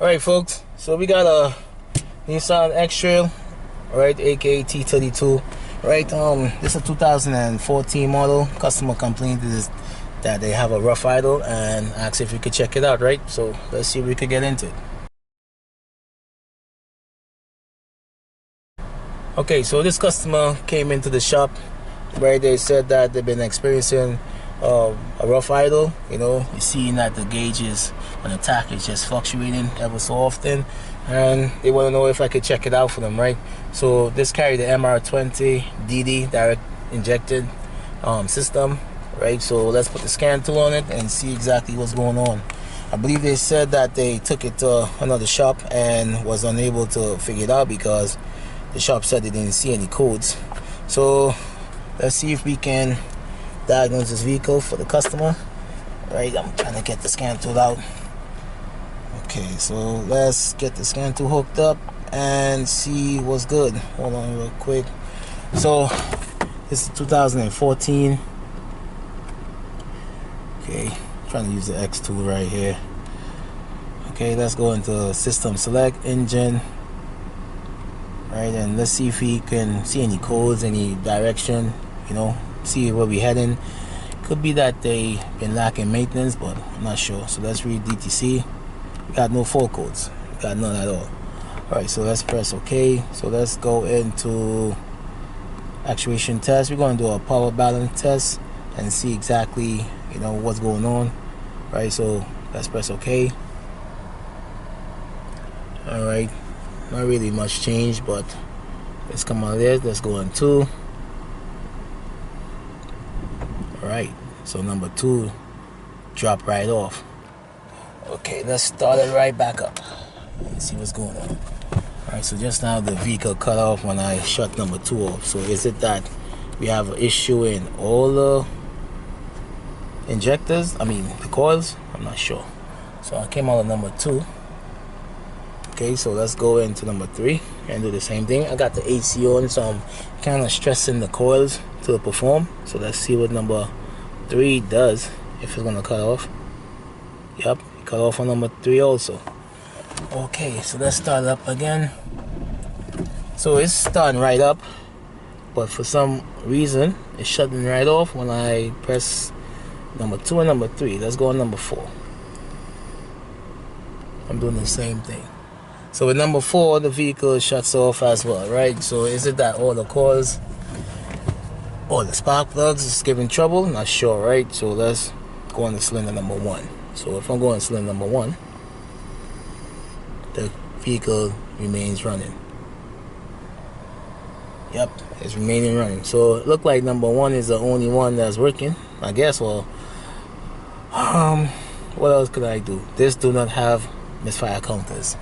Alright folks, so we got a Nissan Xtrail, right, aka T32, right. This is a 2014 model. Customer complaint is that they have a rough idle and asked if we could check it out, right? So let's see if we could get into it. Okay, so this customer came into the shop, right? They said that they've been experiencing a rough idle. You know, you're seeing that the gauges on the tach is just fluctuating ever so often, and they want to know if I could check it out for them, right? So this carried the MR20 DD direct injected system, right? So let's put the scan tool on it and see exactly what's going on. I believe they said that they took it to another shop and was unable to figure it out because the shop said they didn't see any codes. So let's see if we can diagnose this vehicle for the customer. Right, I'm trying to get the scan tool out. Okay, so let's get the scan tool hooked up and see what's good. Hold on real quick. So this is 2014. Okay, trying to use the X tool right here. Okay, let's go into system select engine. Right, and let's see if we can see any codes, any direction, you know, see where we're heading. Could be that they been lacking maintenance, but I'm not sure. So let's read DTC. We got no fault codes, we got none at all. Alright, so let's press OK. So let's go into actuation test. We're going to do a power balance test and see exactly, you know, what's going on. Right, so let's press OK. Alright, not really much change, but let's come out of there. Let's go on 2. Alright, so number 2 drop right off. Okay, let's start it right back up and see what's going on. Alright, so just now the vehicle cut off when I shut number 2 off. So is it that we have an issue in all the injectors? I mean the coils? I'm not sure. So I came out of number 2. Okay, so let's go into number 3 and do the same thing. I got the AC on, so I'm kind of stressing the coils to perform. So let's see what number 3 does, if it's gonna cut off. Yep, cut off on number 3 also. Okay, so let's start it up again. So it's starting right up, but for some reason it's shutting right off when I press number 2 and number 3. Let's go on number 4. I'm doing the same thing. So with number 4, the vehicle shuts off as well, right? So is it that all the coils, all the spark plugs is giving trouble? Not sure, right? So let's go on to cylinder number 1. So if I'm going to cylinder number 1, the vehicle remains running. Yep, it's remaining running. So it looked like number 1 is the only one that's working, I guess. Well, what else could I do? This do not have misfire counters.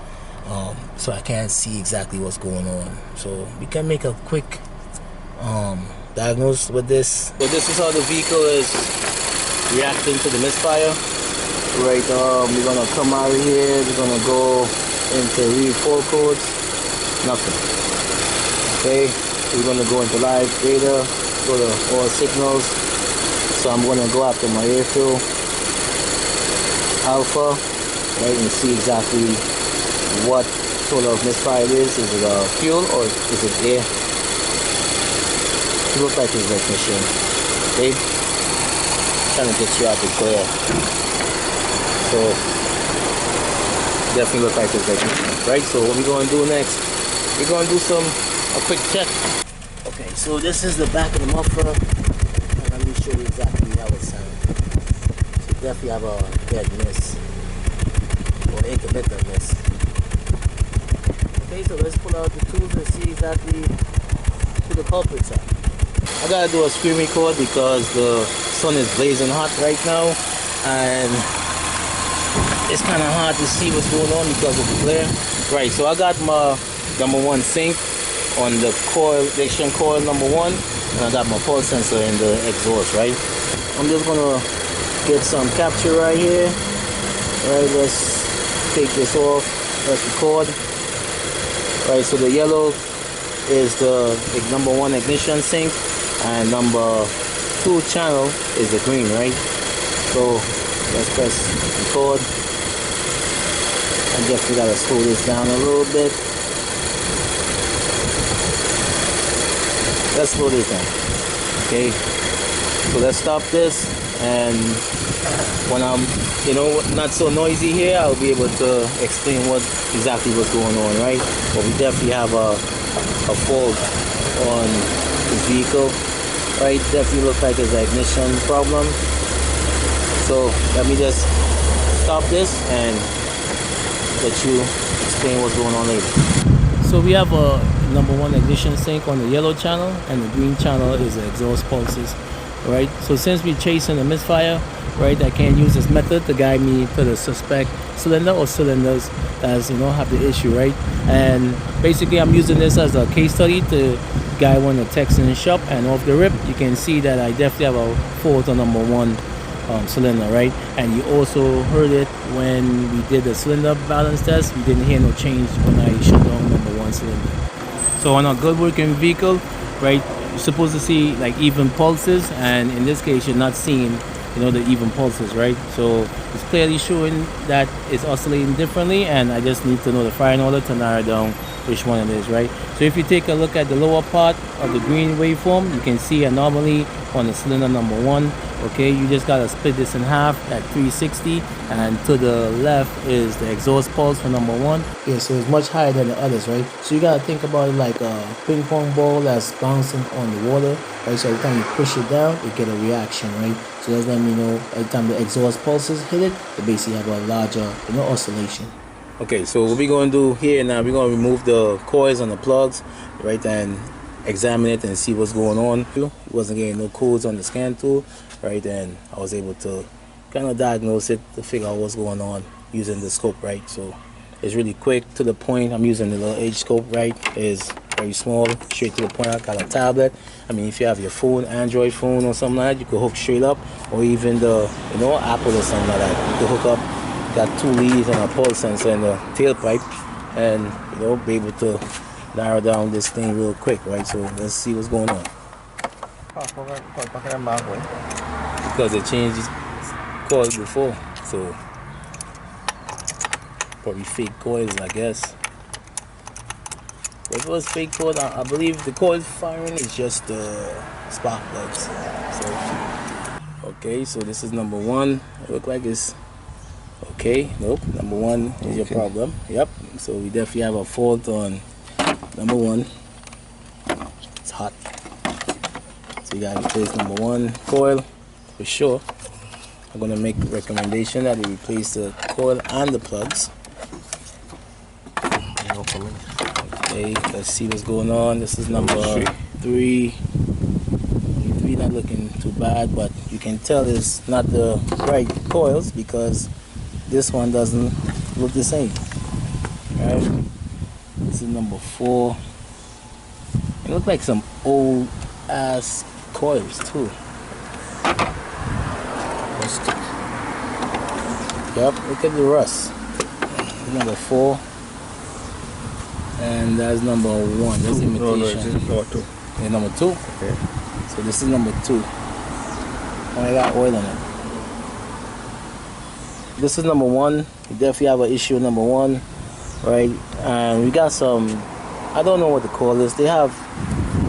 So I can't see exactly what's going on. So we can make a quick diagnose with this. So this is how the vehicle is reacting to the misfire. Right, we're gonna come out of here. We're gonna go into read fault codes. Nothing. Okay, we're gonna go into live data. Go to all signals. So I'm gonna go after my air fuel alpha, right, and see exactly what sort of misfire it is. Is it fuel or is it air? It looks like it's ignition. Okay, trying to get you out the glare. So definitely looks like it's ignition, right? So what we're going to do next, we're going to do a quick check. Okay, so this is the back of the muffler, and let me show you exactly how it sounds. So definitely have a dead miss or intermittent miss. Okay, so let's pull out the tools and see exactly who the culprits are. I gotta do a screen record because the sun is blazing hot right now, and it's kind of hard to see what's going on because of the glare. Right, so I got my number 1 sync on the coil, the extraction coil number 1, and I got my pulse sensor in the exhaust, right? I'm just gonna get some capture right here. Right, let's take this off, let's record. Right, so the yellow is the number 1 ignition sync, and number 2 channel is the green, right? So let's press record. I definitely gotta slow this down a little bit. Let's slow this down. Okay, so let's stop this, and when I'm, you know, not so noisy here, I'll be able to explain exactly what's going on, right? But we definitely have a fault on this vehicle, right? Definitely looks like it's an ignition problem. So let me just stop this and let you explain what's going on later. So we have a number one ignition sync on the yellow channel, and the green channel is the exhaust pulses, right? So since we're chasing a misfire, right, I can use this method to guide me to the suspect cylinder or cylinders that, you know, have the issue, right? And basically I'm using this as a case study to guide one of the techs in the shop, and off the rip you can see that I definitely have a fault on number one cylinder, right? And you also heard it when we did the cylinder balance test. We didn't hear no change when I shut down number one cylinder. So on a good working vehicle, right, you're supposed to see like even pulses, and in this case you're not seeing, you know, the even pulses, right? So it's clearly showing that it's oscillating differently, and I just need to know the firing order to narrow down which one it is, right? So if you take a look at the lower part of the green waveform, you can see anomaly on the cylinder number one. Okay, you just gotta split this in half at 360, and to the left is the exhaust pulse for number one. Yeah, so it's much higher than the others, right? So you gotta think about it like a ping pong ball that's bouncing on the water, right? So every time you push it down, you get a reaction, right? So that's letting me know every time the exhaust pulses hit it, they basically have a larger, you know, oscillation. Okay, so what we're gonna do here now, we're gonna remove the coils and the plugs, right, and examine it and see what's going on. It wasn't getting no codes on the scan tool, right, and I was able to kind of diagnose it to figure out what's going on using the scope, right? So it's really quick, to the point. I'm using the little Hscope, right? It's very small, straight to the point. I got a tablet. I mean, if you have your phone, Android phone or something like that, you could hook straight up, or even the, you know, Apple or something like that, you could hook up. Got two leads and a pulse sensor in the tailpipe, and, you know, be able to narrow down this thing real quick, right? So let's see what's going on. Because they changed these coils before, so probably fake coils, I guess. But if it was fake coils, I believe the coil firing is just the spark plugs. So okay, so this is number one. It looks like it's okay. Nope, number one is your problem. Yep, so we definitely have a fault on number one. It's hot, so you gotta replace number one coil for sure. I'm gonna make a recommendation that you replace the coil and the plugs. Okay, let's see what's going on. This is number three. Three not looking too bad, but you can tell it's not the right coils because this one doesn't look the same, right? This is number four. It looks like some old ass coils too. Rustic. Yep, look at the rust. Number four, and that's number one. That's imitation. No, this is number two. Yeah, number two. Okay. So this is number two. Only got oil on it. This is number one. We definitely have an issue with number one, right? And we got some, I don't know what the coil is. They have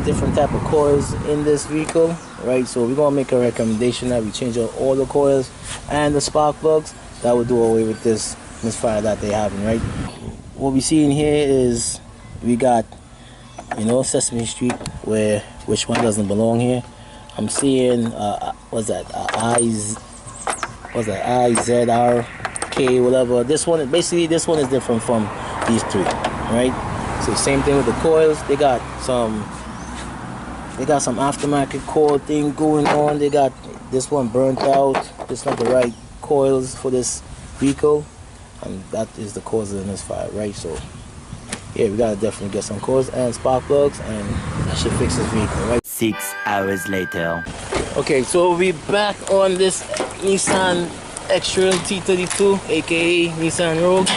different type of coils in this vehicle, right? So we're gonna make a recommendation that we change out all the coils and the spark plugs. That would do away with this misfire that they have, right? What we see in here is we got, you know, Sesame Street, where which one doesn't belong here. I'm seeing what's that? IZRK, whatever. This one, basically, this one is different from these three, right? So same thing with the coils. They got some aftermarket coil thing going on. They got this one burnt out. It's not the right coils for this vehicle, and that is the cause of the misfire, right? So yeah, we gotta definitely get some coils and spark plugs, and that should fix this vehicle, right? 6 hours later. Okay, so we back on this Nissan Xtrail T32, aka Nissan Rogue.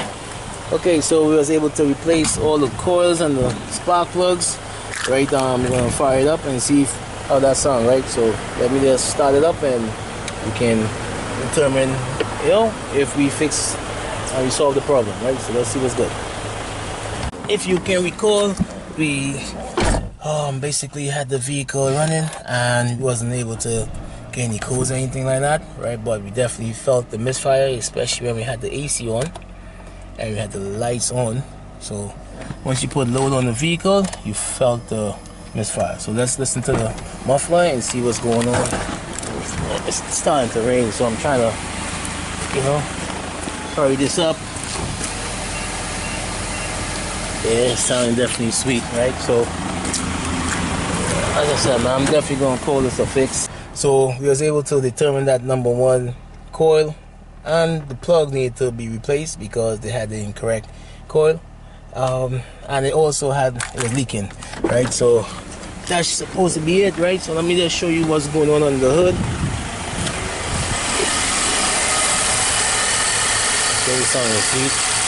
Okay, so we was able to replace all the coils and the spark plugs, right? We're gonna fire it up and see how that sounds, right? So let me just start it up, and we can determine, you know, if we fix and we solved the problem, right? So let's see what's good. If you can recall, we basically had the vehicle running and wasn't able to get any codes or anything like that, right? But we definitely felt the misfire, especially when we had the AC on and we had the lights on. So once you put load on the vehicle, you felt the misfire. So let's listen to the muffler and see what's going on. It's starting to rain, so I'm trying to, you know, hurry this up. Yeah, it's sounding definitely sweet, right? So as I said, man, I'm definitely gonna call this a fix. So we was able to determine that number one coil and the plug needed to be replaced because they had the incorrect coil, and it also had, it was leaking, right? So that's supposed to be it, right? So let me just show you what's going on under the hood. Okay, it's sounding sweet.